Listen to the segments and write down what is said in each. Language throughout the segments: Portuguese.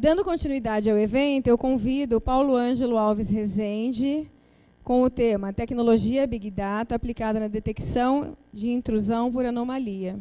Dando continuidade ao evento, eu convido o Paulo Ângelo Alves Rezende com o tema Tecnologia Big Data aplicada na detecção de intrusão por anomalia.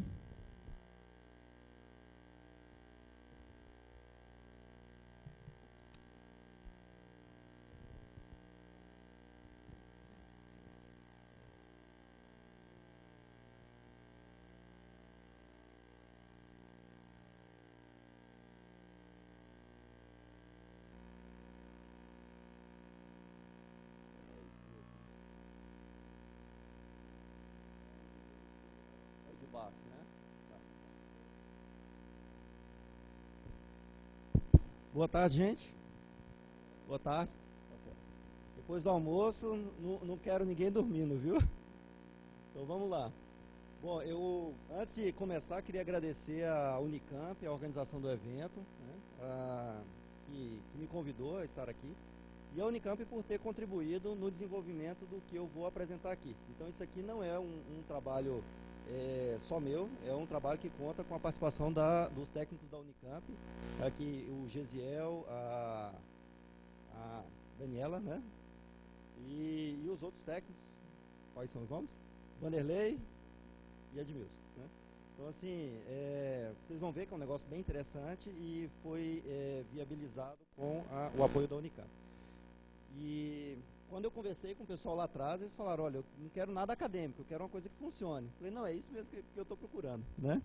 Boa tarde, gente. Boa tarde. Depois do almoço, não quero ninguém dormindo, viu? Então vamos lá. Bom, antes de começar, queria agradecer a Unicamp, a organização do evento, né, que me convidou a estar aqui, e a Unicamp por ter contribuído no desenvolvimento do que eu vou apresentar aqui. Então isso aqui não é um trabalho só meu, é um trabalho que conta com a participação dos técnicos da Unicamp, aqui o Gesiel, a Daniela, né? E os outros técnicos, quais são os nomes? Vanderlei e Edmilson, né? Então assim, vocês vão ver que é um negócio bem interessante e foi viabilizado com o apoio da Unicamp. E quando eu conversei com o pessoal lá atrás, eles falaram, olha, eu não quero nada acadêmico, eu quero uma coisa que funcione. Eu falei, não, é isso mesmo que eu estou procurando, né?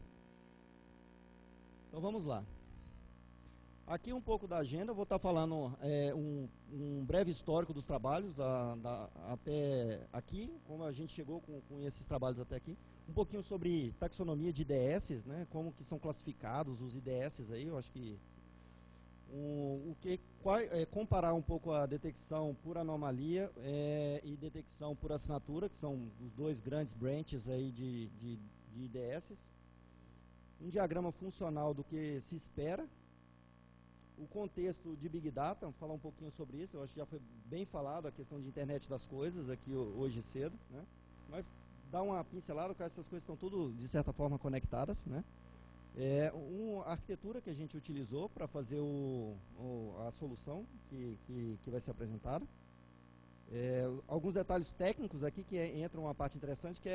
Então vamos lá. Aqui um pouco da agenda, eu vou estar falando um breve histórico dos trabalhos até aqui, como a gente chegou com esses trabalhos até aqui. Um pouquinho sobre taxonomia de IDS, né, como que são classificados os IDS aí, eu acho que comparar um pouco a detecção por anomalia e detecção por assinatura, que são os dois grandes branches aí de IDS. Um diagrama funcional do que se espera. O contexto de Big Data, vamos falar um pouquinho sobre isso, eu acho que já foi bem falado a questão de internet das coisas aqui hoje cedo, né? Mas dá uma pincelada, porque essas coisas estão tudo, de certa forma, conectadas, né? Uma arquitetura que a gente utilizou para fazer a solução que vai ser apresentada. Alguns detalhes técnicos aqui que entra uma parte interessante, que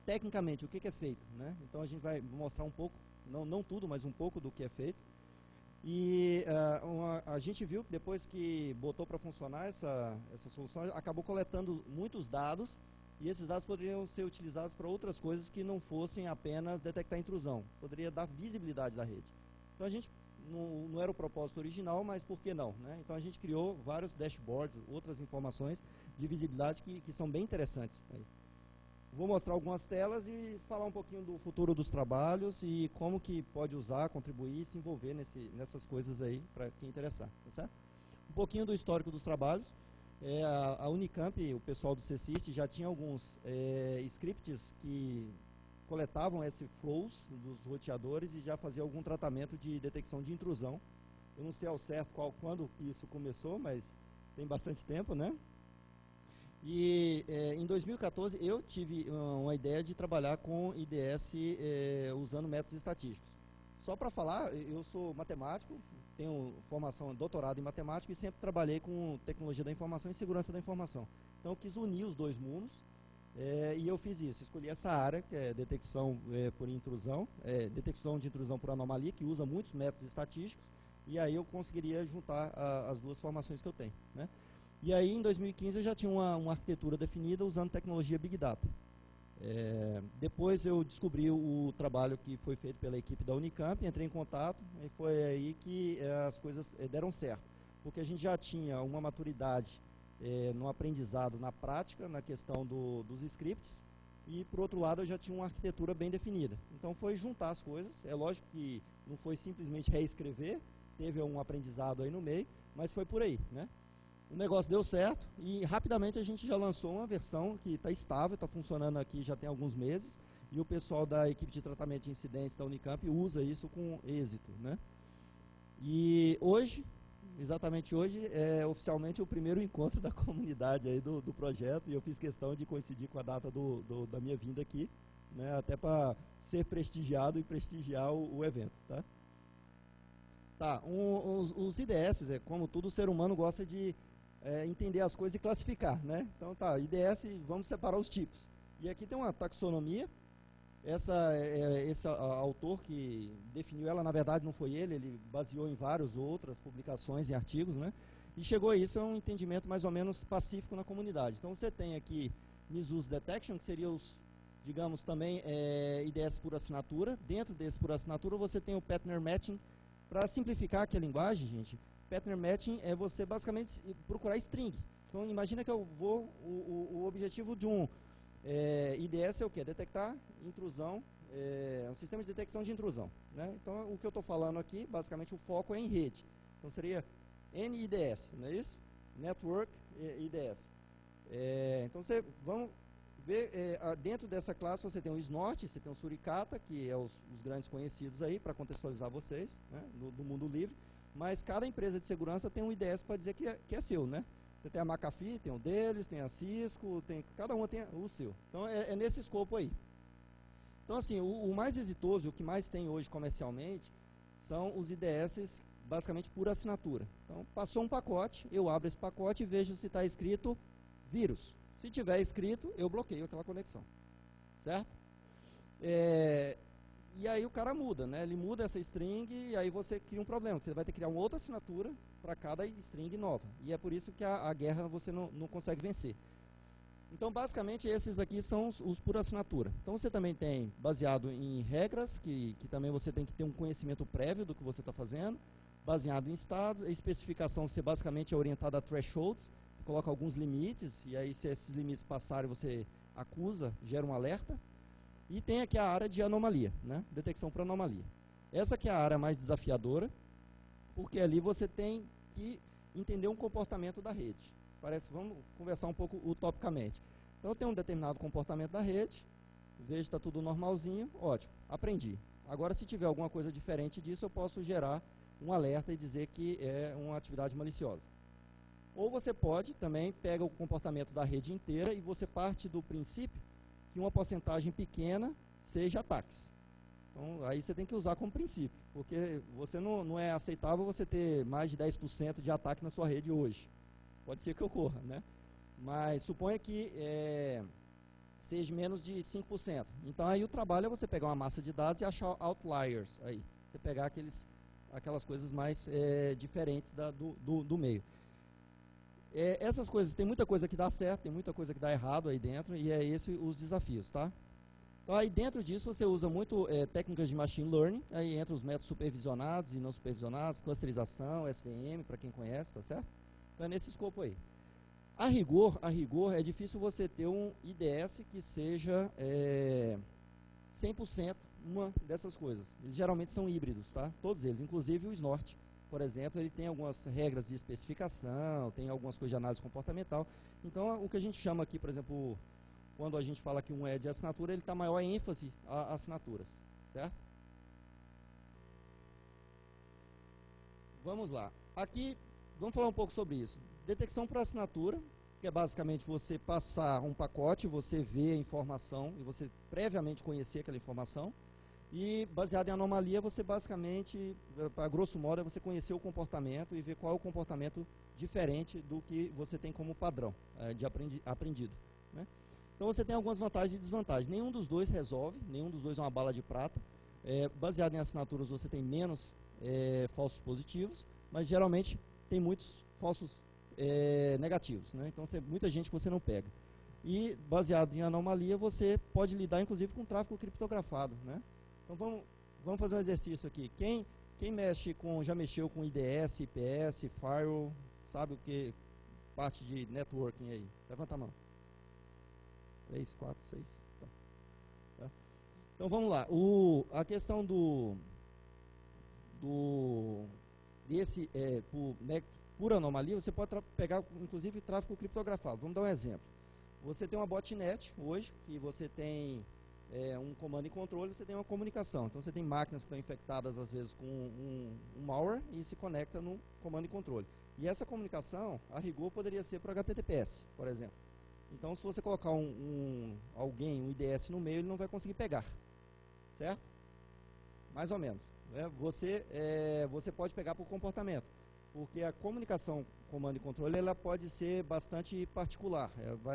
tecnicamente, o que é feito, né? Então a gente vai mostrar um pouco, não tudo, mas um pouco do que é feito. E a gente viu que depois que botou para funcionar essa solução, acabou coletando muitos dados, e esses dados poderiam ser utilizados para outras coisas que não fossem apenas detectar intrusão. Poderia dar visibilidade da rede. Então a gente, não era o propósito original, mas por que não, né? Então a gente criou vários dashboards, outras informações de visibilidade que são bem interessantes aí. Vou mostrar algumas telas e falar um pouquinho do futuro dos trabalhos e como que pode usar, contribuir e se envolver nessas coisas aí, para quem interessar, tá certo? Um pouquinho do histórico dos trabalhos. A Unicamp, o pessoal do CSIRT, já tinha alguns scripts que coletavam esses flows dos roteadores e já fazia algum tratamento de detecção de intrusão. Eu não sei ao certo quando que isso começou, mas tem bastante tempo, né? E em 2014 eu tive uma ideia de trabalhar com IDS usando métodos estatísticos. Só para falar, eu sou matemático, tenho formação, doutorado em matemática e sempre trabalhei com tecnologia da informação e segurança da informação. Então eu quis unir os dois mundos e eu fiz isso. Escolhi essa área, que é detecção por intrusão, detecção de intrusão por anomalia, que usa muitos métodos estatísticos, e aí eu conseguiria juntar as duas formações que eu tenho, né? E aí, em 2015, eu já tinha uma arquitetura definida usando tecnologia Big Data. Depois eu descobri o trabalho que foi feito pela equipe da Unicamp, entrei em contato, e foi aí que as coisas deram certo. Porque a gente já tinha uma maturidade no aprendizado, na prática, na questão dos scripts, e, por outro lado, eu já tinha uma arquitetura bem definida. Então, foi juntar as coisas. É lógico que não foi simplesmente reescrever, teve um aprendizado aí no meio, mas foi por aí, né? O negócio deu certo e rapidamente a gente já lançou uma versão que está estável, está funcionando aqui já tem alguns meses, e o pessoal da equipe de tratamento de incidentes da Unicamp usa isso com êxito, né? E hoje, exatamente hoje, é oficialmente o primeiro encontro da comunidade aí do projeto, e eu fiz questão de coincidir com a data da minha vinda aqui, né, até para ser prestigiado e prestigiar o evento, tá? Tá, os IDS, como todo ser humano gosta de entender as coisas e classificar, né? Então tá, IDS, vamos separar os tipos. E aqui tem uma taxonomia. Esse autor que definiu ela, na verdade não foi ele baseou em várias outras publicações e artigos, né? E chegou a isso, é um entendimento mais ou menos pacífico na comunidade. Então você tem aqui misuse detection, que seria os, digamos, também IDS por assinatura. Dentro desse por assinatura você tem o pattern matching. Para simplificar aqui a linguagem, gente, pattern matching é você basicamente procurar string. Então imagina que eu vou, o objetivo de um IDS é o quê? Detectar intrusão, um sistema de detecção de intrusão, né? Então o que eu estou falando aqui, basicamente o foco é em rede. Então seria NIDS, não é isso? Network IDS. Então vamos ver, dentro dessa classe você tem o Snort, você tem o Suricata, que é os grandes conhecidos aí, para contextualizar vocês, né, do mundo livre, mas cada empresa de segurança tem um IDS para dizer que é seu, né? Você tem a McAfee, tem o deles, tem a Cisco, cada uma tem o seu. Então é nesse escopo aí. Então assim, o mais exitoso, o que mais tem hoje comercialmente, são os IDS basicamente por assinatura. Então passou um pacote, eu abro esse pacote e vejo se está escrito vírus. Se tiver escrito, eu bloqueio aquela conexão, certo? E aí o cara muda, né? Ele muda essa string e aí você cria um problema, você vai ter que criar uma outra assinatura para cada string nova. E é por isso que a guerra você não consegue vencer. Então, basicamente, esses aqui são os por assinatura. Então, você também tem, baseado em regras, que também você tem que ter um conhecimento prévio do que você está fazendo, baseado em estados. A especificação, você basicamente é orientada a thresholds, coloca alguns limites, e aí se esses limites passarem, você acusa, gera um alerta. E tem aqui a área de anomalia, né? Detecção por anomalia. Essa aqui é a área mais desafiadora, porque ali você tem que entender um comportamento da rede. Vamos conversar um pouco utopicamente. Então eu tenho um determinado comportamento da rede, vejo que está tudo normalzinho, ótimo, aprendi. Agora se tiver alguma coisa diferente disso, eu posso gerar um alerta e dizer que é uma atividade maliciosa. Ou você pode também, pega o comportamento da rede inteira e você parte do princípio que uma porcentagem pequena seja ataques. Então, aí você tem que usar como princípio, porque você não é aceitável você ter mais de 10% de ataque na sua rede hoje. Pode ser que ocorra, né? Mas suponha que seja menos de 5%. Então, aí o trabalho é você pegar uma massa de dados e achar outliers aí. Você pegar aquelas coisas mais diferentes do meio. Essas coisas, tem muita coisa que dá certo, tem muita coisa que dá errado aí dentro, e é esse os desafios, tá? Então aí dentro disso você usa muito técnicas de machine learning, aí entra os métodos supervisionados e não supervisionados, clusterização, SVM, para quem conhece, tá certo? Então é nesse escopo aí. A rigor é difícil você ter um IDS que seja 100% uma dessas coisas. Eles geralmente são híbridos, tá? Todos eles, inclusive o Snort. Por exemplo, ele tem algumas regras de especificação, tem algumas coisas de análise comportamental. Então, o que a gente chama aqui, por exemplo, quando a gente fala que um é de assinatura, ele está maior ênfase a assinaturas, certo? Vamos lá. Aqui, vamos falar um pouco sobre isso. Detecção por assinatura, que é basicamente você passar um pacote, você vê a informação e você previamente conhecer aquela informação. E baseado em anomalia, você basicamente, para grosso modo, é você conhecer o comportamento e ver qual é o comportamento diferente do que você tem como padrão de aprendido, né? Então você tem algumas vantagens e desvantagens. Nenhum dos dois resolve, nenhum dos dois é uma bala de prata. Baseado em assinaturas, você tem menos falsos positivos, mas geralmente tem muitos falsos negativos, né? Então muita gente que você não pega. E baseado em anomalia, você pode lidar inclusive com tráfego criptografado, né? Então vamos fazer um exercício aqui. Quem já mexeu com IDS, IPS, Firewall, sabe o que? Parte de networking aí. Levanta a mão. 3, 4, 6. Tá. Então vamos lá. A questão por anomalia, você pode pegar inclusive tráfego criptografado. Vamos dar um exemplo. Você tem uma botnet hoje, que você tem um comando e controle, você tem uma comunicação. Então você tem máquinas que estão infectadas às vezes com um malware e se conecta no comando e controle. E essa comunicação, a rigor, poderia ser por HTTPS, por exemplo. Então se você colocar um IDS no meio, ele não vai conseguir pegar. Certo? Mais ou menos. né, você pode pegar por comportamento, porque a comunicação comando e controle ela pode ser bastante particular.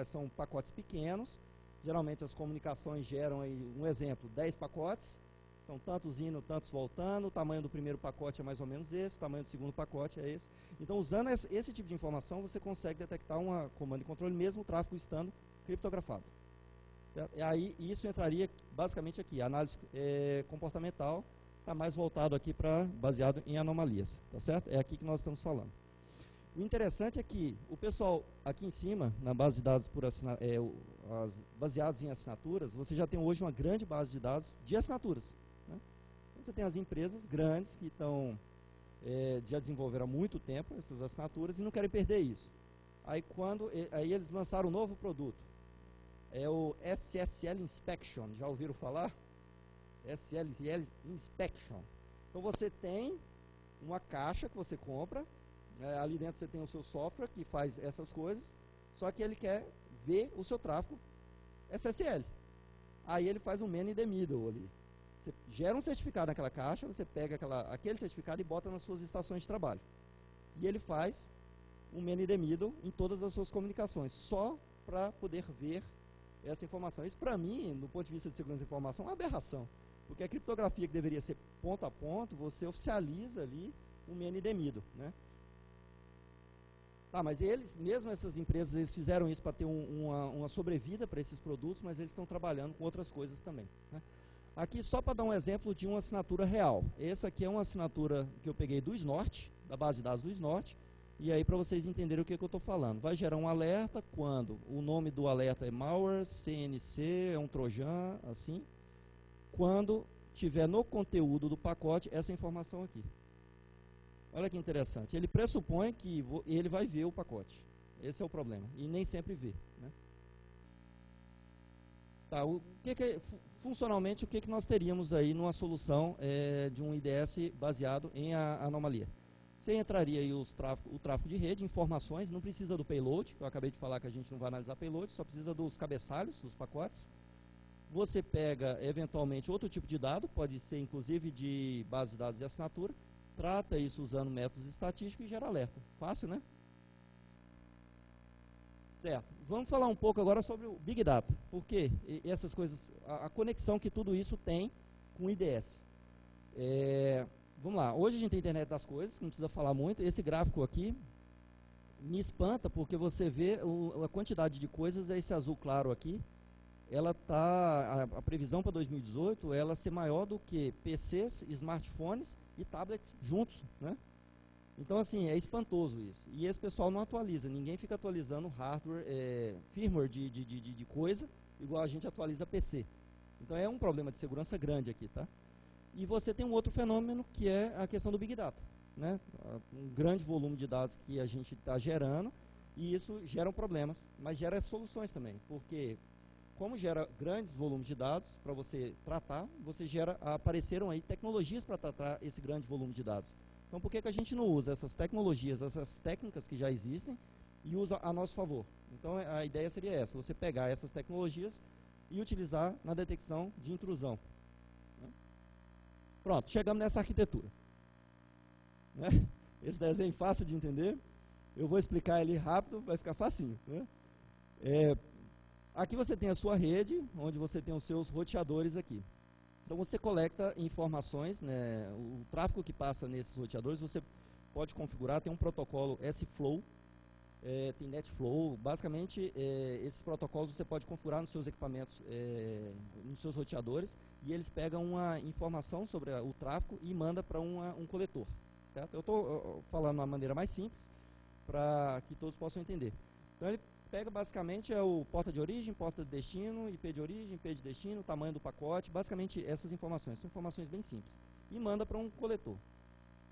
São pacotes pequenos, geralmente as comunicações geram aí, um exemplo, 10 pacotes, são tantos indo, tantos voltando, o tamanho do primeiro pacote é mais ou menos esse, o tamanho do segundo pacote é esse. Então, usando esse tipo de informação, você consegue detectar uma comando e controle, mesmo o tráfego estando criptografado. Certo? E aí, isso entraria basicamente aqui, a análise comportamental está mais voltado aqui baseado em anomalias, tá certo? É aqui que nós estamos falando. O interessante é que o pessoal aqui em cima, na base de dados baseados em assinaturas, você já tem hoje uma grande base de dados de assinaturas. Né? Você tem as empresas grandes que já desenvolveram há muito tempo essas assinaturas e não querem perder isso. Aí eles lançaram um novo produto, é o SSL Inspection, já ouviram falar? SSL Inspection. Então você tem uma caixa que você compra, ali dentro você tem o seu software que faz essas coisas, só que ele quer ver o seu tráfego SSL. Aí ele faz um man in the middle ali. Você gera um certificado naquela caixa, você pega aquele certificado e bota nas suas estações de trabalho. E ele faz um man in the middle em todas as suas comunicações, só para poder ver essa informação. Isso, para mim, do ponto de vista de segurança da informação, é uma aberração. Porque a criptografia que deveria ser ponto a ponto, você oficializa ali um man in the middle, né? Tá, mas mesmo essas empresas, eles fizeram isso para ter uma sobrevida para esses produtos, mas eles estão trabalhando com outras coisas também, né? Aqui, só para dar um exemplo de uma assinatura real. Essa aqui é uma assinatura que eu peguei do Snort, da base de dados do Snort, e aí para vocês entenderem o que eu estou falando. Vai gerar um alerta quando o nome do alerta é malware, CNC, é um trojan, assim, quando tiver no conteúdo do pacote essa informação aqui. Olha que interessante, ele pressupõe que ele vai ver o pacote. Esse é o problema, e nem sempre vê, né? Tá, funcionalmente, o que nós teríamos aí numa solução de um IDS baseado em anomalia? Você entraria aí o tráfego de rede, informações, não precisa do payload, eu acabei de falar que a gente não vai analisar payload, só precisa dos cabeçalhos, dos pacotes. Você pega, eventualmente, outro tipo de dado, pode ser inclusive de base de dados de assinatura, trata isso usando métodos estatísticos e gera alerta. Fácil, né? Certo. Vamos falar um pouco agora sobre o Big Data. Por quê? Essas coisas, a conexão que tudo isso tem com o IDS. Vamos lá. Hoje a gente tem a internet das coisas, não precisa falar muito. Esse gráfico aqui me espanta porque você vê a quantidade de coisas, esse azul claro aqui, ela tá, a previsão para 2018 ela ser maior do que PCs, smartphones e tablets juntos, né? Então, assim, é espantoso isso. E esse pessoal não atualiza, ninguém fica atualizando hardware, firmware de coisa, igual a gente atualiza PC. Então, é um problema de segurança grande aqui, tá? E você tem um outro fenômeno que é a questão do Big Data, né? Um grande volume de dados que a gente está gerando, e isso gera problemas, mas gera soluções também, porque como gera grandes volumes de dados para você tratar, apareceram aí tecnologias para tratar esse grande volume de dados. Então, por que a gente não usa essas tecnologias, essas técnicas que já existem e usa a nosso favor? Então, a ideia seria essa, você pegar essas tecnologias e utilizar na detecção de intrusão. Né? Pronto, chegamos nessa arquitetura. Né? Esse desenho fácil de entender, eu vou explicar ele rápido, vai ficar facinho. Né? Aqui você tem a sua rede, onde você tem os seus roteadores aqui. Então você coleta informações, né, o tráfego que passa nesses roteadores, você pode configurar, tem um protocolo S-Flow, tem NetFlow, basicamente esses protocolos você pode configurar nos seus equipamentos, nos seus roteadores, e eles pegam uma informação sobre o tráfego e manda para um coletor. Certo? Eu estou falando de uma maneira mais simples, para que todos possam entender. Então ele pega basicamente o porta de origem, porta de destino, IP de origem, IP de destino, tamanho do pacote, basicamente essas informações, são informações bem simples, e manda para um coletor.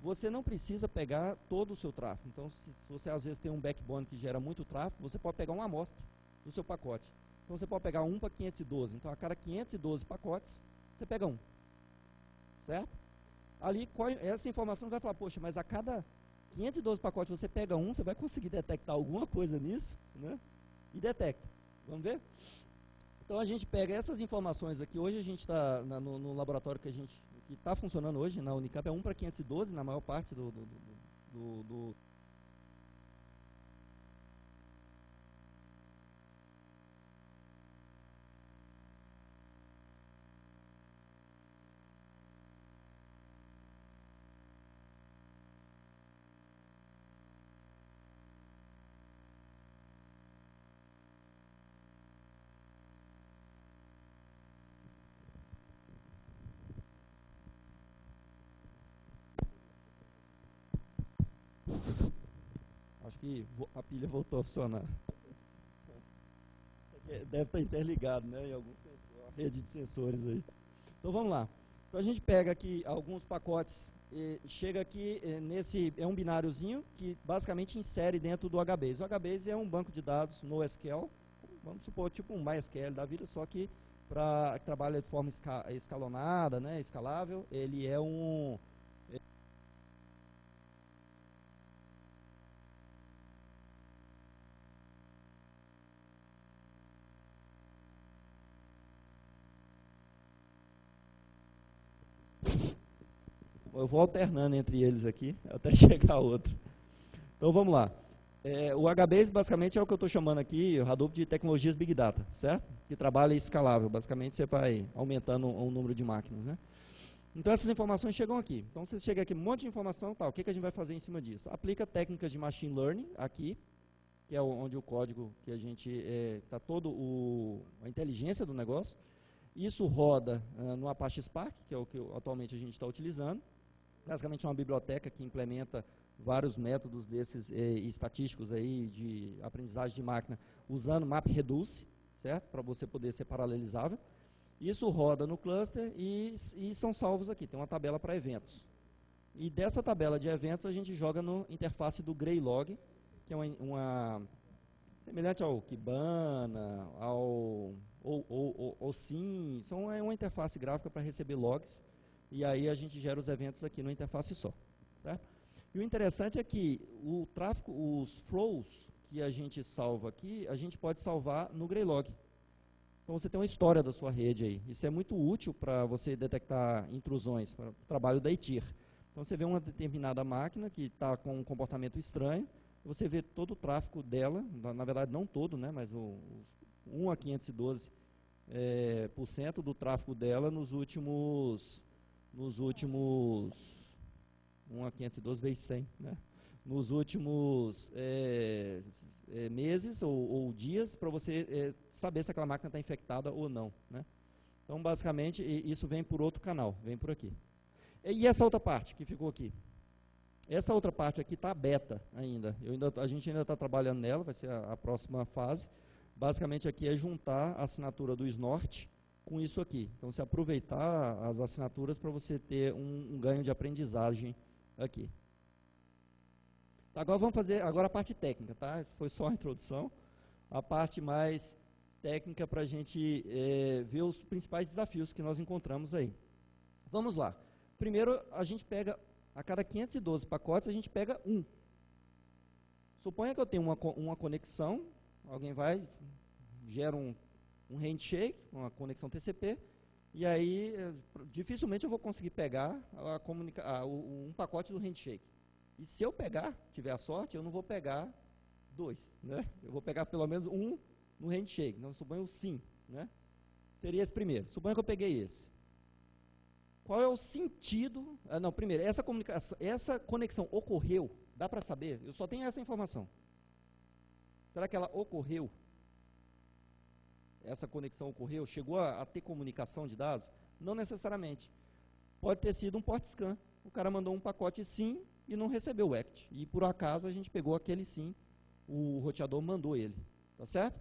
Você não precisa pegar todo o seu tráfego, então se você às vezes tem um backbone que gera muito tráfego, você pode pegar uma amostra do seu pacote. Então você pode pegar 1 para 512, então a cada 512 pacotes, você pega um, certo? Ali, essa informação vai falar, poxa, mas a cada 512 pacotes você pega um, você vai conseguir detectar alguma coisa nisso, né? E detecta. Vamos ver? Então a gente pega essas informações aqui, hoje a gente está no laboratório que a gente que está funcionando hoje na Unicamp é 1:512 na maior parte do Acho que a pilha voltou a funcionar. Deve estar interligado, né, em algum sensor, rede de sensores aí. Então vamos lá. Então a gente pega aqui alguns pacotes, chega aqui nesse, é um bináriozinho que basicamente insere dentro do HBase. O HBase é um banco de dados NoSQL, vamos supor tipo um MySQL da vida, só que para trabalha de forma escalonada, né, escalável. Ele é um eu vou alternando entre eles aqui, até chegar outro. Então vamos lá. O HBase basicamente é o que eu estou chamando aqui, o Hadoop de tecnologias Big Data, certo? Que trabalha escalável, basicamente você vai aumentando o número de máquinas, né? Então essas informações chegam aqui. Então você chega aqui, um monte de informação, tá, o que a gente vai fazer em cima disso? Aplica técnicas de Machine Learning aqui, que é onde o código que a gente, está todo a inteligência do negócio. Isso roda no Apache Spark, que é o que atualmente a gente está utilizando. Basicamente é uma biblioteca que implementa vários métodos desses estatísticos aí de aprendizagem de máquina usando MapReduce, certo? Para você poder ser paralelizável. Isso roda no cluster e são salvos aqui. Tem uma tabela para eventos. E dessa tabela de eventos a gente joga na interface do Greylog, que é uma semelhante ao Kibana, ao SIM. É uma interface gráfica para receber logs. E aí a gente gera os eventos aqui numa interface só, certo? E o interessante é que o tráfego, os flows que a gente salva aqui, a gente pode salvar no Greylog. Então você tem uma história da sua rede aí. Isso é muito útil para você detectar intrusões, para o trabalho da ITIR. Então você vê uma determinada máquina que está com um comportamento estranho, você vê todo o tráfego dela, na verdade não todo, né, mas 1 a 512% do tráfego dela nos últimos 1 a 512 vezes 100, né? Nos últimos meses ou dias, para você saber se aquela máquina está infectada ou não, né? Então, basicamente, isso vem por outro canal, vem por aqui. E essa outra parte que ficou aqui? Essa outra parte aqui está beta ainda. A gente ainda está trabalhando nela, vai ser a próxima fase. Basicamente, aqui é juntar a assinatura do Snort com isso aqui. Então, você aproveitar as assinaturas para você ter um ganho de aprendizagem aqui. Agora vamos fazer a parte técnica, tá? Essa foi só a introdução. A parte mais técnica para a gente ver os principais desafios que nós encontramos aí. Vamos lá. Primeiro, a gente pega, a cada 512 pacotes, a gente pega um. Suponha que eu tenho uma conexão, alguém vai, gera um handshake, uma conexão TCP, e aí dificilmente eu vou conseguir pegar um pacote do handshake. E se eu pegar, tiver a sorte, eu não vou pegar 2, né? Eu vou pegar pelo menos um no handshake. Então, suponha o sim, né? Seria esse primeiro. Suponha que eu peguei esse. Qual é o sentido? Não, primeiro, essa conexão ocorreu, dá para saber? Eu só tenho essa informação. Será que ela ocorreu? Essa conexão ocorreu? Chegou a ter comunicação de dados? Não necessariamente. Pode ter sido um port scan. O cara mandou um pacote sim e não recebeu o ACT. E por acaso a gente pegou aquele sim, o roteador mandou ele. Tá certo?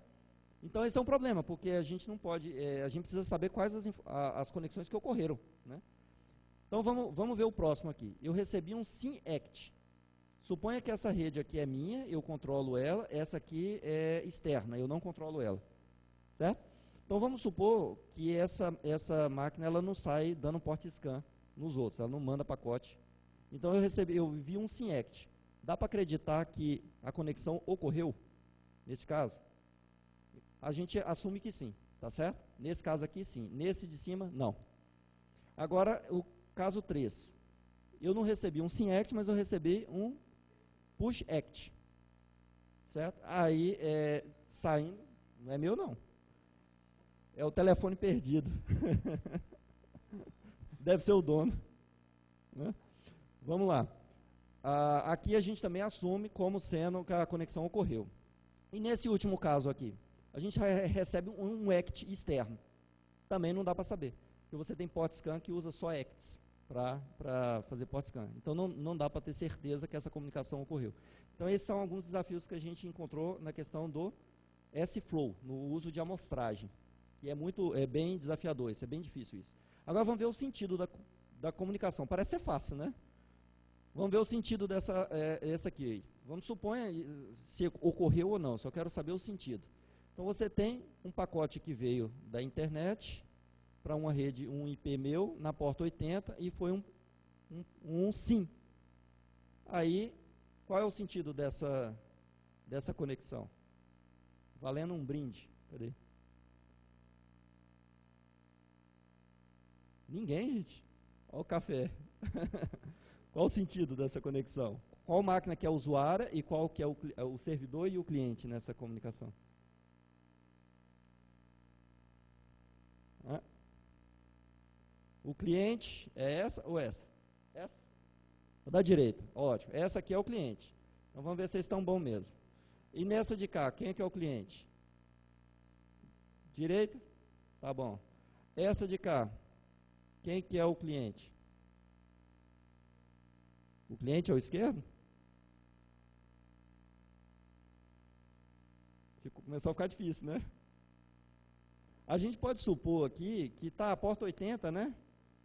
Então esse é um problema, porque a gente não pode, a gente precisa saber quais as conexões que ocorreram, né? Então vamos ver o próximo aqui. Eu recebi um sim ACT. Suponha que essa rede aqui é minha, eu controlo ela, essa aqui é externa, eu não controlo ela. Certo? Então vamos supor que essa máquina ela não sai dando port scan nos outros, ela não manda pacote. Então eu vi um sim ACT. Dá para acreditar que a conexão ocorreu nesse caso? A gente assume que sim, tá certo? Nesse caso aqui sim, nesse de cima não. Agora Caso 3. Eu não recebi um SYN-ACT, mas eu recebi um PUSH-ACT. Certo? Aí, saindo, não é meu não. É o telefone perdido. Deve ser o dono. Né? Vamos lá. Aqui a gente também assume como sendo que a conexão ocorreu. E nesse último caso aqui, a gente recebe um ACT externo. Também não dá para saber. Porque você tem port scan que usa só ACTs para fazer port scan. Então não dá para ter certeza que essa comunicação ocorreu. Então esses são alguns desafios que a gente encontrou na questão do S-Flow, no uso de amostragem. Que é bem desafiador, isso é bem difícil isso. Agora vamos ver o sentido da comunicação. Parece ser fácil, né? Vamos ver o sentido essa aqui. Vamos supor se ocorreu ou não, só quero saber o sentido. Então você tem um pacote que veio da internet para uma rede, um IP meu, na porta 80, e foi um SYN. Aí, qual é o sentido dessa conexão? Valendo um brinde. Cadê? Ninguém, gente. Olha o café. Qual o sentido dessa conexão? Qual máquina que é a usuária e qual que é o servidor e o cliente nessa comunicação? O cliente é essa ou essa? Essa? Da direita, ótimo. Essa aqui é o cliente. Então vamos ver se eles estão bons mesmo. E nessa de cá, quem é que é o cliente? Direita? Tá bom. Essa de cá, quem que é o cliente? O cliente é o esquerdo? Começou a ficar difícil, né? A gente pode supor aqui que está a porta 80, né?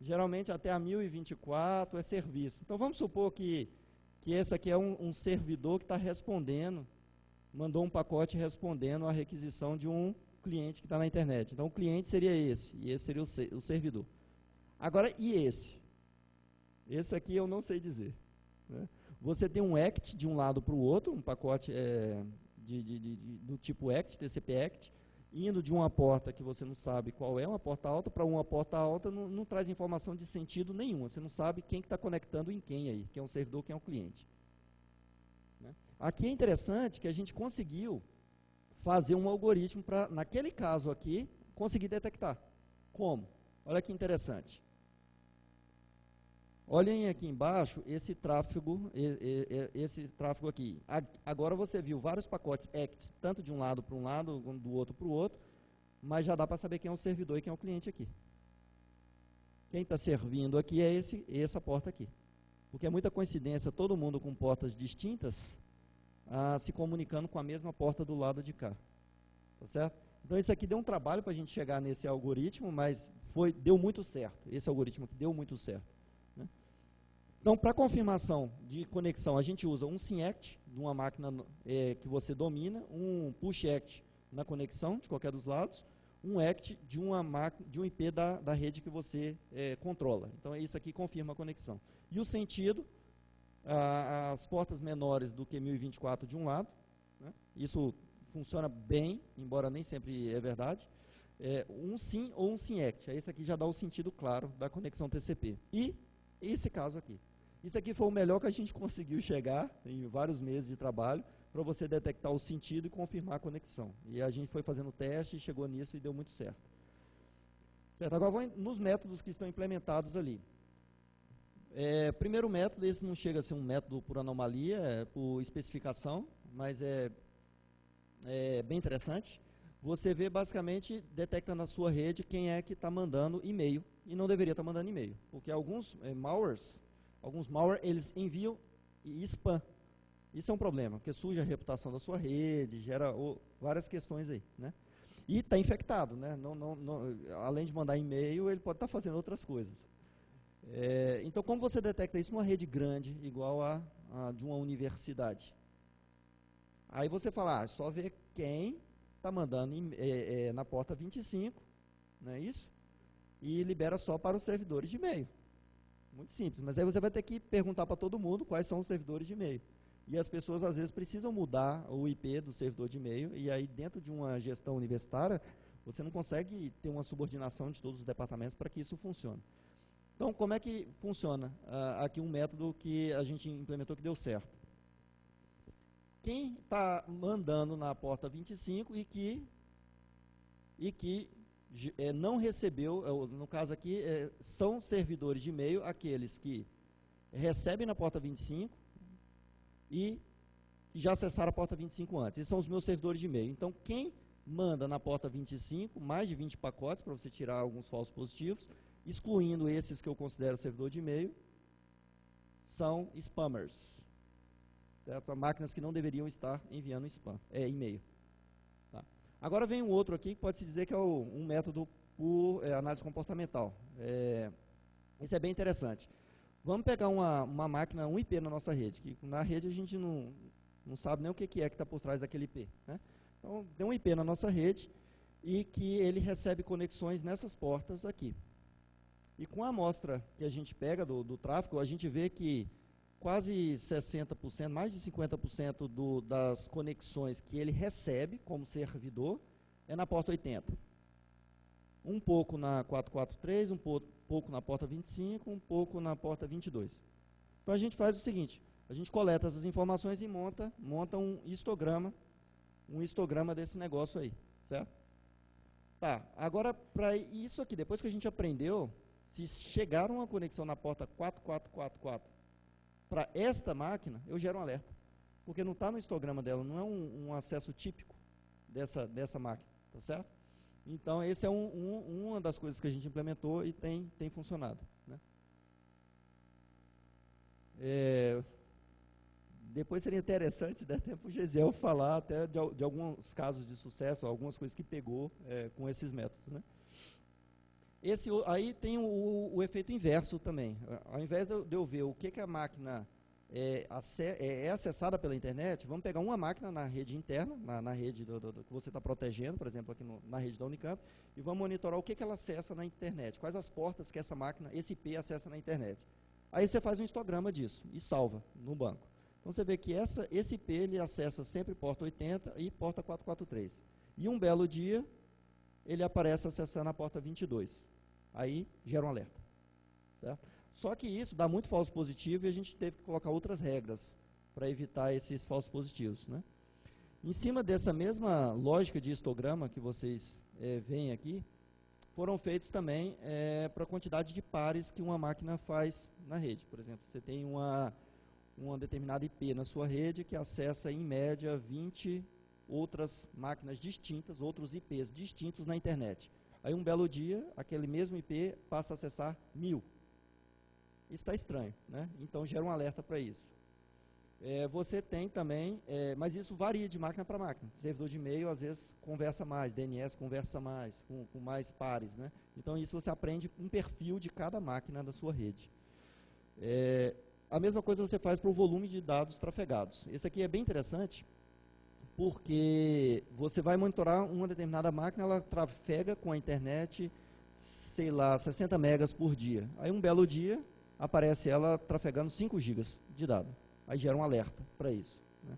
Geralmente até a 1024 é serviço. Então vamos supor que esse aqui é um servidor que está respondendo, mandou um pacote respondendo à requisição de um cliente que está na internet. Então o cliente seria esse, e esse seria o servidor. Agora, e esse? Esse aqui eu não sei dizer. Né? Você tem um ACT de um lado para o outro, um pacote do tipo ACT, TCP ACT, indo de uma porta que você não sabe qual é, uma porta alta, para uma porta alta, não traz informação de sentido nenhum. Você não sabe quem está conectando em quem aí, quem é o servidor, quem é o cliente. Né? Aqui é interessante que a gente conseguiu fazer um algoritmo para, naquele caso aqui, conseguir detectar. Como? Olha que interessante. Olhem aqui embaixo esse tráfego aqui. Agora você viu vários pacotes ACTs, tanto de um lado para um lado, do outro para o outro, mas já dá para saber quem é o servidor e quem é o cliente aqui. Quem está servindo aqui é essa porta aqui. Porque é muita coincidência, todo mundo com portas distintas, se comunicando com a mesma porta do lado de cá. Tá certo? Então isso aqui deu um trabalho para a gente chegar nesse algoritmo, mas deu muito certo. Esse algoritmo aqui deu muito certo. Então, para confirmação de conexão, a gente usa um SYN-ACT de uma máquina que você domina, um PUSH-ACT na conexão de qualquer dos lados, um ACT de um IP da rede que você controla. Então, isso aqui confirma a conexão. E o sentido, as portas menores do que 1024 de um lado, né? Isso funciona bem, embora nem sempre é verdade, um SYN ou um SYN-ACT. Esse aqui já dá o sentido claro da conexão TCP. E esse caso aqui. Isso aqui foi o melhor que a gente conseguiu chegar em vários meses de trabalho para você detectar o sentido e confirmar a conexão. E a gente foi fazendo teste e chegou nisso e deu muito certo. Certo, agora vamos nos métodos que estão implementados ali. Primeiro método, esse não chega a ser um método por anomalia, é por especificação, mas é bem interessante. Você vê basicamente, detecta na sua rede quem é que está mandando e-mail e não deveria estar mandando e-mail. Porque alguns malware, eles enviam spam. Isso é um problema, porque suja a reputação da sua rede, gera várias questões aí. Né? E está infectado. Né? Além de mandar e-mail, ele pode estar fazendo outras coisas. Então, como você detecta isso numa rede grande, igual a de uma universidade? Aí você fala, só ver quem está mandando na porta 25, não é isso? E libera só para os servidores de e-mail. Muito simples, mas aí você vai ter que perguntar para todo mundo quais são os servidores de e-mail. E as pessoas, às vezes, precisam mudar o IP do servidor de e-mail, e aí, dentro de uma gestão universitária, você não consegue ter uma subordinação de todos os departamentos para que isso funcione. Então, como é que funciona aqui um método que a gente implementou que deu certo? Quem está mandando na porta 25 e que não recebeu, no caso aqui, são servidores de e-mail, aqueles que recebem na porta 25 e que já acessaram a porta 25 antes. Esses são os meus servidores de e-mail. Então, quem manda na porta 25, mais de 20 pacotes, para você tirar alguns falsos positivos, excluindo esses que eu considero servidor de e-mail, são spammers. Certo? São máquinas que não deveriam estar enviando spam, e-mail. Tá? Agora vem um outro aqui, que pode-se dizer que é um método por análise comportamental. Esse é bem interessante. Vamos pegar uma máquina, um IP na nossa rede, que na rede a gente não sabe nem o que está por trás daquele IP. Né? Então, tem um IP na nossa rede e que ele recebe conexões nessas portas aqui. E com a amostra que a gente pega do tráfego, a gente vê que quase 60%, mais de 50% das conexões que ele recebe como servidor é na porta 80. Um pouco na 443, um pouco na porta 25, um pouco na porta 22. Então a gente faz o seguinte, a gente coleta essas informações e monta um histograma desse negócio aí, certo? Tá, agora para isso aqui, depois que a gente aprendeu, se chegar uma conexão na porta 4444 para esta máquina, eu gero um alerta, porque não está no histograma dela, não é um acesso típico dessa máquina, tá certo? Então, essa é uma das coisas que a gente implementou e tem funcionado. Né? Depois seria interessante, der tempo o Gesiel falar até de alguns casos de sucesso, algumas coisas que pegou com esses métodos. Né? Aí tem o efeito inverso também. Ao invés de eu ver o que a máquina é acessada pela internet, vamos pegar uma máquina na rede interna, na rede que você está protegendo, por exemplo, aqui na rede da Unicamp, e vamos monitorar o que ela acessa na internet, quais as portas que essa máquina, esse IP acessa na internet. Aí você faz um histograma disso e salva no banco. Então você vê que esse IP ele acessa sempre porta 80 e porta 443. E um belo dia, ele aparece acessando a porta 22. Aí gera um alerta. Certo? Só que isso dá muito falso positivo e a gente teve que colocar outras regras para evitar esses falsos positivos. Né? Em cima dessa mesma lógica de histograma que vocês veem aqui, foram feitos também para a quantidade de pares que uma máquina faz na rede. Por exemplo, você tem uma determinada IP na sua rede que acessa em média 20 outras máquinas distintas, outros IPs distintos na internet. Aí um belo dia, aquele mesmo IP passa a acessar 1000. Isso está estranho, né? Então gera um alerta para isso. Você tem também, mas isso varia de máquina para máquina. Servidor de e-mail às vezes conversa mais, DNS conversa mais, com mais pares, né? Então isso você aprende um perfil de cada máquina da sua rede. A mesma coisa você faz para o volume de dados trafegados. Esse aqui é bem interessante, porque você vai monitorar uma determinada máquina, ela trafega com a internet, sei lá, 60 megas por dia. Aí um belo dia, aparece ela trafegando 5 gigas de dado. Aí gera um alerta para isso. Né?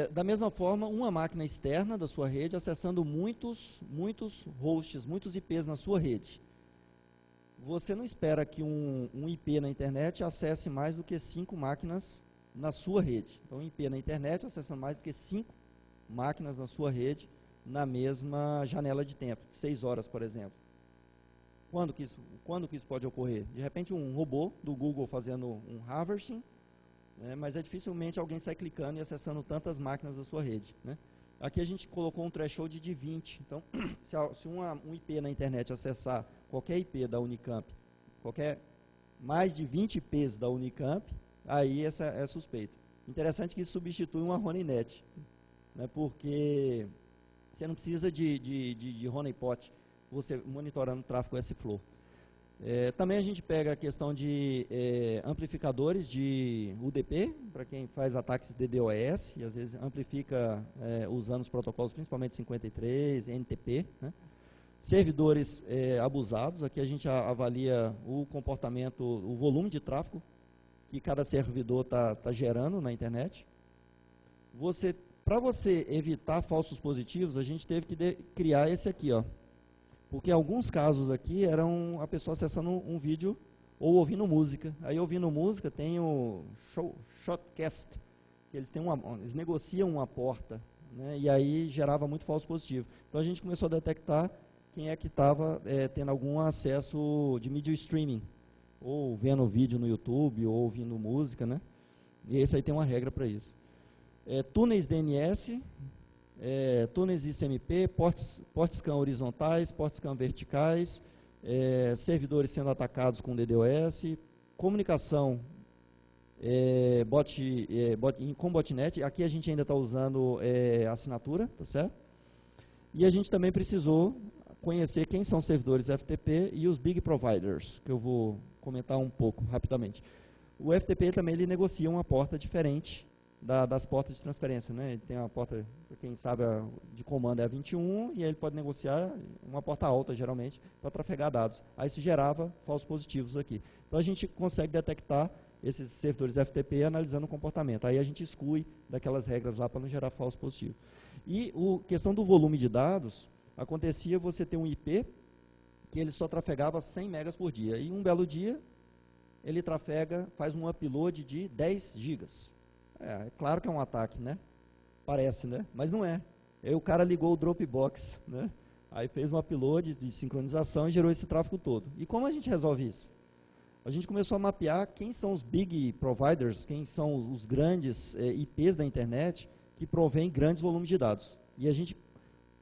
Da mesma forma, uma máquina externa da sua rede acessando muitos hosts, muitos IPs na sua rede. Você não espera que um IP na internet acesse mais do que 5 máquinas na sua rede. Então, um IP na internet acessando mais do que 5 máquinas na sua rede na mesma janela de tempo, 6 horas, por exemplo. Quando que isso pode ocorrer? De repente, um robô do Google fazendo um harvesting, né, mas dificilmente alguém sai clicando e acessando tantas máquinas da sua rede. Né? Aqui a gente colocou um threshold de 20. Então, se um IP na internet acessar qualquer IP da Unicamp, mais de 20 IPs da Unicamp, aí essa é suspeito. Interessante que isso substitui uma honeynet, né, porque você não precisa de honeypot, você monitorando o tráfego S-Flow. Também a gente pega a questão de amplificadores de UDP, para quem faz ataques DDoS, e às vezes amplifica usando os protocolos, principalmente 53, NTP. Né? Servidores abusados, aqui a gente avalia o comportamento, o volume de tráfego que cada servidor está gerando na internet. Para você evitar falsos positivos, a gente teve que criar esse aqui, ó, Porque alguns casos aqui eram a pessoa acessando um vídeo ou ouvindo música. Aí ouvindo música tem o Shotcast, que eles negociam uma porta, né, e aí gerava muito falso positivo. Então a gente começou a detectar quem é que estava tendo algum acesso de mídia streaming, ou vendo vídeo no YouTube, ou ouvindo música, né? E esse aí tem uma regra para isso. Túneis DNS, túneis ICMP, ports scan horizontais, ports scan verticais, servidores sendo atacados com DDoS, comunicação com botnet. Aqui a gente ainda está usando assinatura, tá certo? E a gente também precisou conhecer quem são os servidores FTP e os big providers, que eu vou comentar um pouco rapidamente. O FTP também ele negocia uma porta diferente das portas de transferência, né? Ele tem uma porta, quem sabe, de comando é a 21, e aí ele pode negociar uma porta alta, geralmente, para trafegar dados. Aí isso gerava falsos positivos aqui. Então a gente consegue detectar esses servidores FTP analisando o comportamento. Aí a gente exclui daquelas regras lá para não gerar falso positivo. E a questão do volume de dados, acontecia você ter um IP que ele só trafegava 100 megas por dia. E um belo dia, ele faz um upload de 10 gigas. É claro que é um ataque, né? Parece, né? Mas não é. Aí o cara ligou o Dropbox, né? Aí fez um upload de sincronização e gerou esse tráfego todo. E como a gente resolve isso? A gente começou a mapear quem são os big providers, quem são os grandes IPs da internet que provêm grandes volumes de dados. E a gente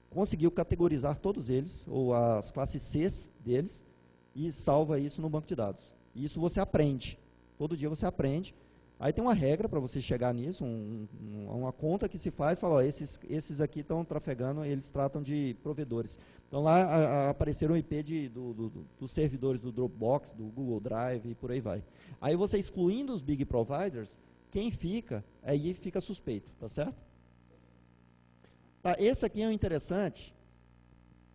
conseguiu categorizar todos eles, ou as classes Cs deles, e salva isso no banco de dados. E isso você aprende. Todo dia você aprende. Aí tem uma regra para você chegar nisso, uma conta que se faz, fala, ó, esses aqui estão trafegando, eles tratam de provedores. Então lá apareceram o IP dos servidores do Dropbox, do Google Drive e por aí vai. Aí você excluindo os big providers, quem fica, aí fica suspeito, tá certo? Tá, esse aqui é o interessante.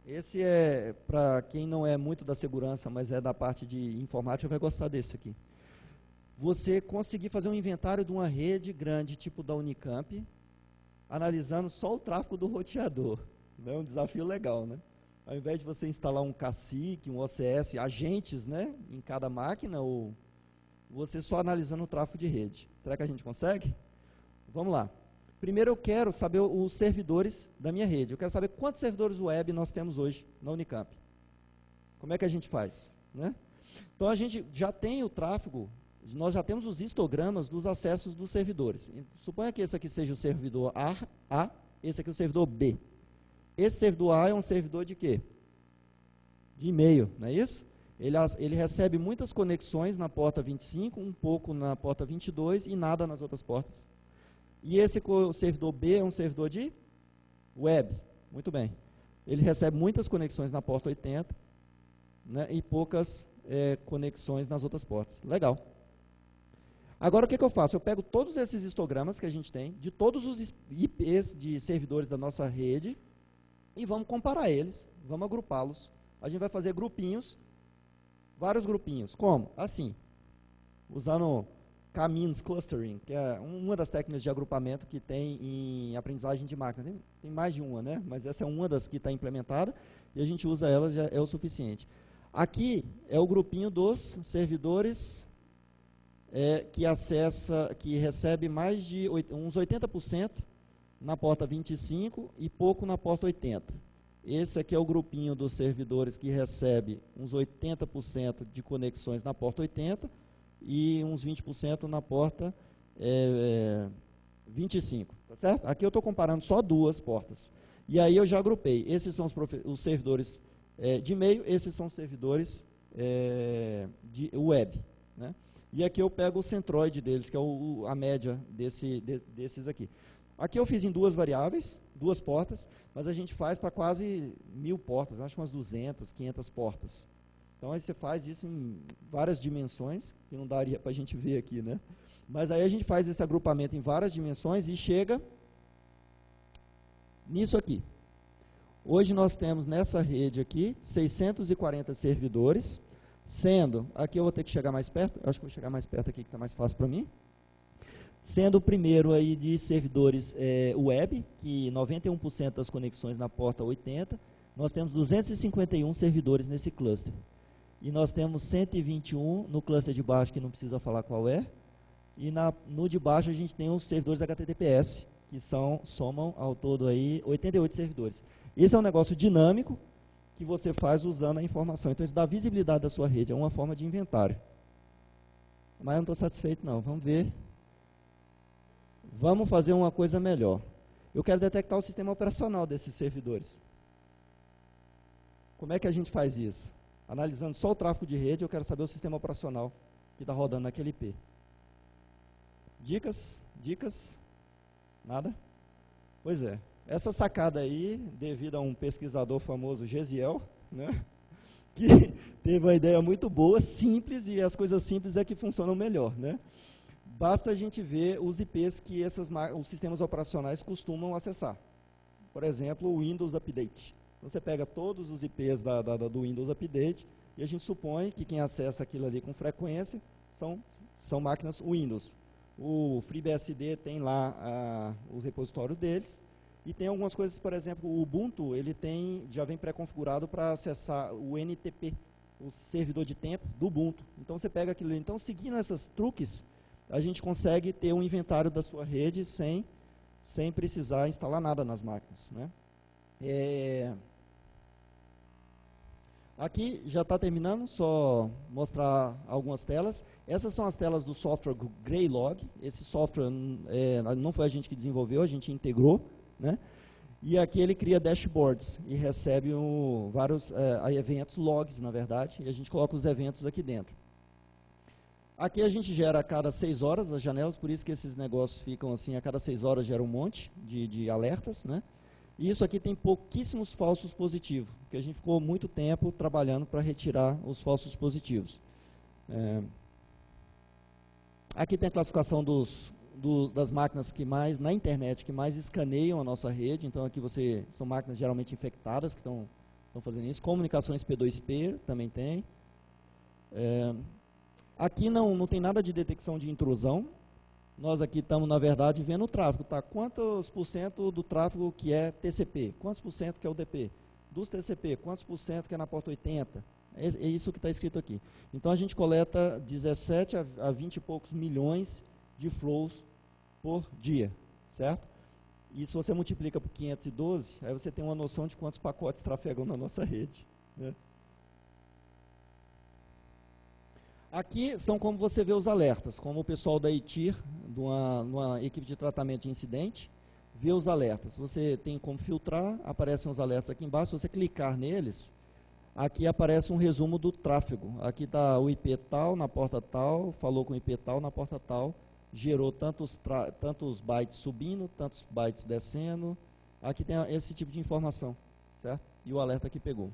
Esse é, para quem não é muito da segurança, mas é da parte de informática, vai gostar desse aqui. Você conseguir fazer um inventário de uma rede grande, tipo da Unicamp, analisando só o tráfego do roteador. É um desafio legal, né? Ao invés de você instalar um cacique, um OCS, agentes, né, em cada máquina, ou você só analisando o tráfego de rede. Será que a gente consegue? Vamos lá. Primeiro eu quero saber os servidores da minha rede. Eu quero saber quantos servidores web nós temos hoje na Unicamp. Como é que a gente faz, né? Então a gente já tem o tráfego. Nós já temos os histogramas dos acessos dos servidores. Suponha que esse aqui seja o servidor A, esse aqui é o servidor B. Esse servidor A é um servidor de quê? De e-mail, não é isso? Ele recebe muitas conexões na porta 25, um pouco na porta 22 e nada nas outras portas. E esse servidor B é um servidor de web. Muito bem. Ele recebe muitas conexões na porta 80, né, e poucas conexões nas outras portas. Legal. Agora, o que eu faço? Eu pego todos esses histogramas que a gente tem, de todos os IPs de servidores da nossa rede, e vamos comparar eles, vamos agrupá-los. A gente vai fazer grupinhos, vários grupinhos. Como? Assim, usando K-means clustering, que é uma das técnicas de agrupamento que tem em aprendizagem de máquina. Tem mais de uma, né? Mas essa é uma das que está implementada, e a gente usa ela, já é o suficiente. Aqui é o grupinho dos servidores que recebe mais de uns 80% na porta 25 e pouco na porta 80. Esse aqui é o grupinho dos servidores que recebe uns 80% de conexões na porta 80 e uns 20% na porta 25, tá certo? Aqui eu estou comparando só duas portas. E aí eu já agrupei. Esses são os servidores de e-mail, esses são os servidores de web, né? E aqui eu pego o centroide deles, que é a média desses aqui. Aqui eu fiz em duas variáveis, duas portas, mas a gente faz para quase 1000 portas, acho umas 200, 500 portas. Então aí você faz isso em várias dimensões, que não daria para a gente ver aqui, né? Mas aí a gente faz esse agrupamento em várias dimensões e chega nisso aqui. Hoje nós temos nessa rede aqui 640 servidores, sendo, aqui eu vou ter que chegar mais perto, eu acho que vou chegar mais perto aqui que está mais fácil para mim, sendo o primeiro aí de servidores web, que 91% das conexões na porta 80, nós temos 251 servidores nesse cluster. E nós temos 121 no cluster de baixo, que não precisa falar qual é. E no de baixo a gente tem os servidores HTTPS, que somam ao todo aí 88 servidores. Esse é um negócio dinâmico que você faz usando a informação. Então isso dá visibilidade da sua rede, é uma forma de inventário. Mas eu não estou satisfeito não, vamos ver. Vamos fazer uma coisa melhor. Eu quero detectar o sistema operacional desses servidores. Como é que a gente faz isso? Analisando só o tráfego de rede, eu quero saber o sistema operacional que está rodando naquele IP. Dicas? Dicas? Nada? Pois é. Essa sacada aí, devido a um pesquisador famoso, Gesiel, né, que teve uma ideia muito boa, simples, e as coisas simples é que funcionam melhor, né? Basta a gente ver os IPs que os sistemas operacionais costumam acessar. Por exemplo, o Windows Update. Você pega todos os IPs do Windows Update e a gente supõe que quem acessa aquilo ali com frequência são máquinas Windows. O FreeBSD tem lá o repositório deles e tem algumas coisas, por exemplo, o Ubuntu ele já vem pré-configurado para acessar o NTP, o servidor de tempo do Ubuntu. Então você pega aquilo ali. Então, seguindo esses truques, a gente consegue ter um inventário da sua rede sem precisar instalar nada nas máquinas, né? Aqui já está terminando, só mostrar algumas telas. Essas são as telas do software Greylog. Esse software não foi a gente que desenvolveu, a gente integrou, né? E aqui ele cria dashboards e recebe vários eventos, logs, na verdade, e a gente coloca os eventos aqui dentro. Aqui a gente gera a cada 6 horas as janelas, por isso que esses negócios ficam assim, a cada 6 horas gera um monte de alertas, né? E isso aqui tem pouquíssimos falsos positivos, porque a gente ficou muito tempo trabalhando para retirar os falsos positivos. Aqui tem a classificação das máquinas que mais, na internet, que mais escaneiam a nossa rede. Então aqui são máquinas geralmente infectadas que estão fazendo isso. Comunicações P2P também tem. Aqui não tem nada de detecção de intrusão. Nós aqui estamos, na verdade, vendo o tráfego. Tá? Quantos por cento do tráfego que é TCP? Quantos por cento que é UDP? Dos TCP, quantos por cento que é na porta 80? É isso que está escrito aqui. Então, a gente coleta 17 a 20 e poucos milhões de flows por dia, certo? E se você multiplica por 512, aí você tem uma noção de quantos pacotes trafegam na nossa rede, né? Aqui são como você vê os alertas, como o pessoal da ITIR, numa equipe de tratamento de incidente, vê os alertas. Você tem como filtrar, aparecem os alertas aqui embaixo, se você clicar neles, aqui aparece um resumo do tráfego. Aqui está o IP tal, na porta tal, falou com o IP tal, na porta tal, gerou tantos bytes subindo, tantos bytes descendo. Aqui tem esse tipo de informação, certo? E o alerta que pegou.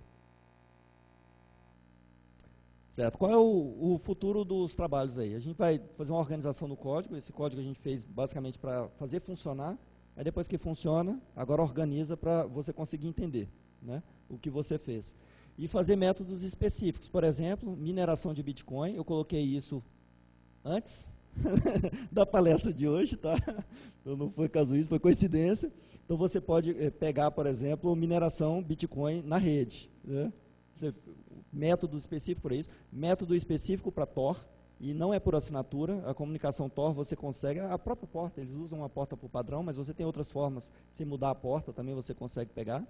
Certo. Qual é o futuro dos trabalhos aí? A gente vai fazer uma organização do código. Esse código a gente fez basicamente para fazer funcionar. Aí depois que funciona, agora organiza para você conseguir entender, né, o que você fez. E fazer métodos específicos. Por exemplo, mineração de Bitcoin. Eu coloquei isso antes da palestra de hoje, tá? Então não foi casuísmo, foi coincidência. Então você pode pegar, por exemplo, mineração Bitcoin na rede, né? Método específico para isso, método específico para Tor, e não é por assinatura. A comunicação Tor você consegue, a própria porta, eles usam uma porta por padrão, mas você tem outras formas, se mudar a porta também você consegue pegar.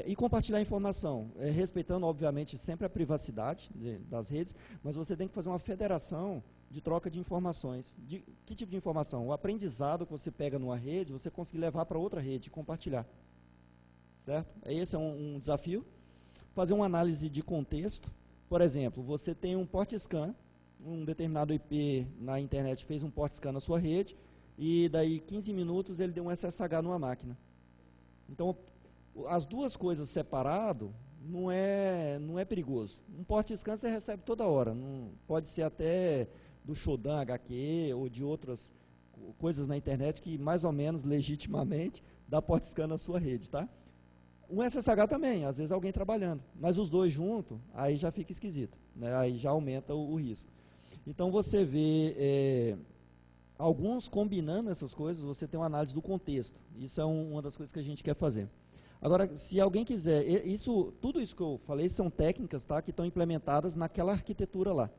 E compartilhar informação, respeitando obviamente sempre a privacidade das redes, mas você tem que fazer uma federação de troca de informações. Que tipo de informação? O aprendizado que você pega numa rede, você conseguir levar para outra rede, compartilhar. Certo? Esse é um desafio. Fazer uma análise de contexto. Por exemplo, você tem um port scan, um determinado IP na internet fez um port scan na sua rede, e daí 15 minutos ele deu um SSH numa máquina. Então, as duas coisas separado não é perigoso. Um port scan você recebe toda hora, pode ser até do Shodan HQ ou de outras coisas na internet que mais ou menos legitimamente dá port scan na sua rede, tá? Um SSH também, às vezes alguém trabalhando, mas os dois juntos, aí já fica esquisito, né? Aí já aumenta o risco. Então você vê alguns combinando essas coisas, você tem uma análise do contexto. Isso é uma das coisas que a gente quer fazer. Agora, se alguém quiser, tudo isso que eu falei são técnicas, tá, que estão implementadas naquela arquitetura lá.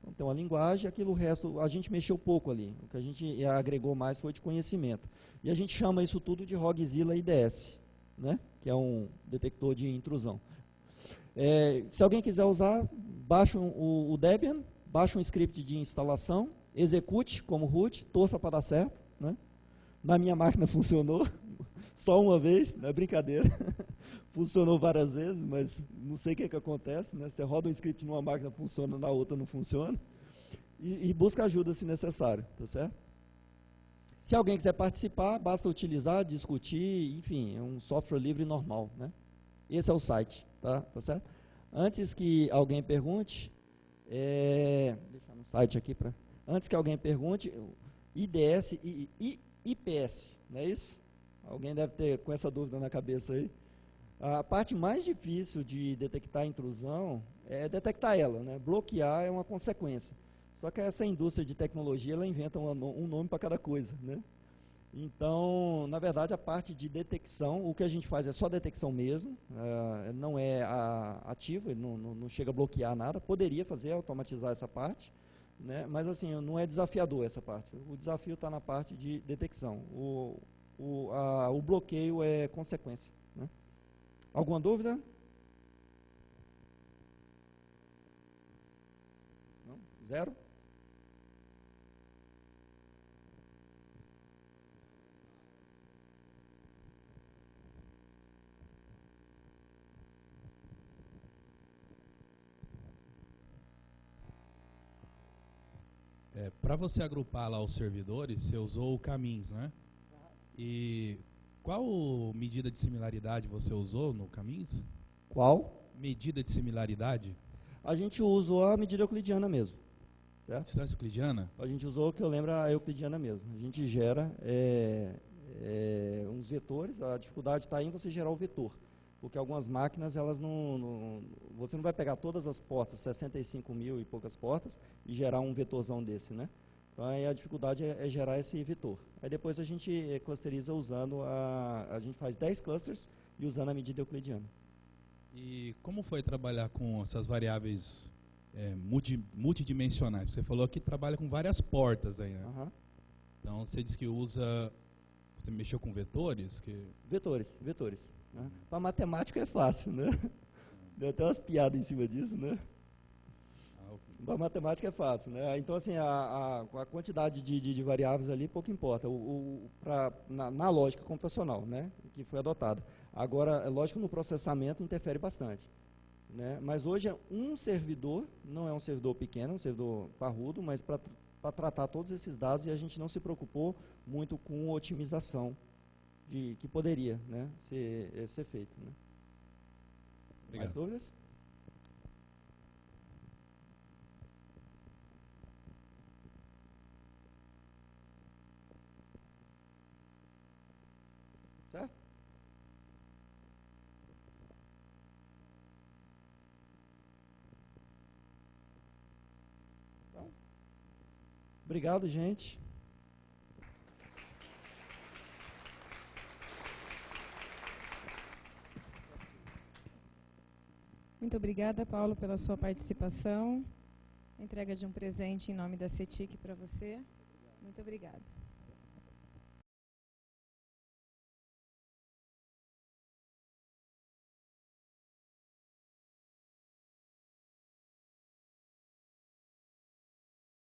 Então, tem uma linguagem, aquilo o resto, a gente mexeu pouco ali. O que a gente agregou mais foi de conhecimento. E a gente chama isso tudo de Rogzilla IDS, né, que é um detector de intrusão. Se alguém quiser usar, baixa o Debian, baixa um script de instalação, execute como root, torça para dar certo, né? Na minha máquina funcionou, só uma vez, não é brincadeira. Funcionou várias vezes, mas não sei o que acontece, né? Você roda um script numa máquina, funciona, na outra não funciona. E busca ajuda se necessário, tá certo? Se alguém quiser participar, basta utilizar, discutir, enfim, é um software livre normal, né? Esse é o site, tá certo? Antes que alguém pergunte, deixa no site aqui para. Antes que alguém pergunte, IDS e IPS, não é isso? Alguém deve ter com essa dúvida na cabeça aí. A parte mais difícil de detectar a intrusão é detectar ela, né? Bloquear é uma consequência. Só que essa indústria de tecnologia, ela inventa um nome para cada coisa, né? Então, na verdade, a parte de detecção, o que a gente faz é só detecção mesmo, não é ativo, ele não chega a bloquear nada, poderia fazer, automatizar essa parte, né? Mas assim, não é desafiador essa parte, o desafio está na parte de detecção, o bloqueio é consequência, né? Alguma dúvida? Não? Zero? Para você agrupar lá os servidores, você usou o Camins, né? E qual medida de similaridade você usou no Camins? Qual? Medida de similaridade? A gente usou a medida euclidiana mesmo, certo? Distância euclidiana? A gente usou, que eu lembro, a euclidiana mesmo. A gente gera uns vetores, a dificuldade está em você gerar o vetor. Porque algumas máquinas, elas você não vai pegar todas as portas, 65 mil e poucas portas, e gerar um vetorzão desse, né? Então aí a dificuldade é gerar esse vetor. Aí depois a gente clusteriza usando, a gente faz 10 clusters e usando a medida euclidiana. E como foi trabalhar com essas variáveis multidimensionais? Você falou que trabalha com várias portas aí, né? Uhum. Então você disse que usa... Você mexeu com vetores? Vetores. Né? Para matemática é fácil, né? Deu até umas piadas em cima disso, né? Para matemática é fácil, né? Então, assim, a quantidade de variáveis ali pouco importa, na lógica computacional, né? Que foi adotada. Agora, é lógico, no processamento interfere bastante, né? Mas hoje um servidor, não é um servidor pequeno, é um servidor parrudo, mas para tratar todos esses dados, e a gente não se preocupou muito com otimização que poderia, né, ser feito, né? Obrigado. Mais dúvidas? Certo? Então, obrigado, gente. Muito obrigada, Paulo, pela sua participação. Entrega de um presente em nome da CETIC para você. Muito obrigada.